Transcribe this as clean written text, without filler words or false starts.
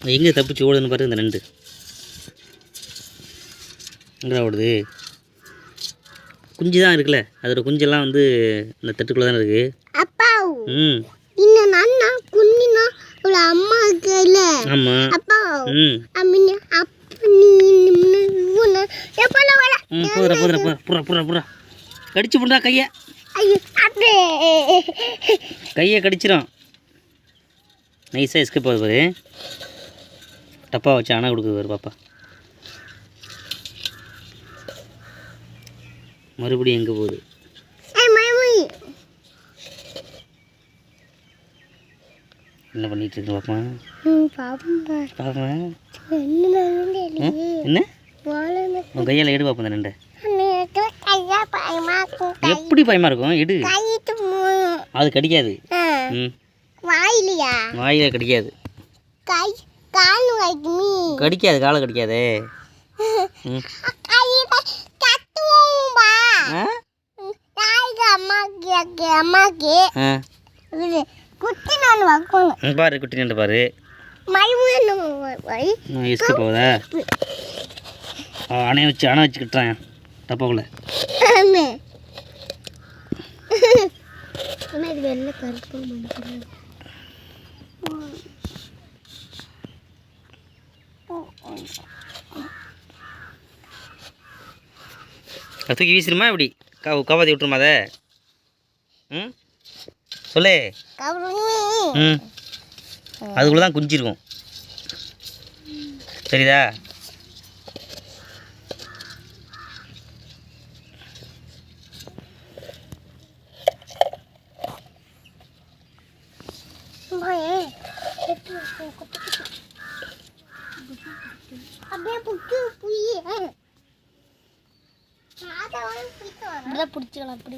எங்கே தப்பிச்சு ஓடுதுன்னு பாரு இந்த நண்டு. எங்கே ஓடுது? குஞ்சு தான் இருக்குல்ல, அதோட குஞ்செல்லாம் வந்து இந்த தட்டுக்குள்ளே தானே இருக்குது. அப்பா ம் இன்னும் நன்னா குஞ்சினா ஒரு அம்மா இருக்குல்ல. ஆமாம். அப்பா ம் அம்மினி அப்ப நீ எப்பல வர புறா கடிச்சு புண்டா கையை. ஐயோ அப்பே கையை கடிச்சிடும். நைஸாக எஸ்கேப் ஆகுது பாரு. டப்பா வச்சு அணை கொடுக்குது பாரு பாப்பா. மறுபடியும் எங்கே போகுது? என்ன பண்ணிட்டு இருக்கு பாப்பா? பாப்பா என்ன உன் கையால் எடு பாப்பா. இந்த நண்டை எப்படி பயமா இருக்கும்? எடு. அது கடிக்காது. ம் வாயிலையா? வாயில கடிக்காது. கடிக்காது, காலை கடிக்காதே. பாரு குட்டி நண்டு பாரு. எஸ்கேப் ஆகுதா? அணைய வச்சு கட்டுறான் டப்பாக்குள்ள. தூக்கி வீசிடுமா இப்படி? காப்பாற்றி விட்டுருமா அதை? ம் சொல்லு. ம் அதுக்குள்ளே தான் குஞ்சு இருக்கும், சரிதா? பிடிச்சிக்கலாம்.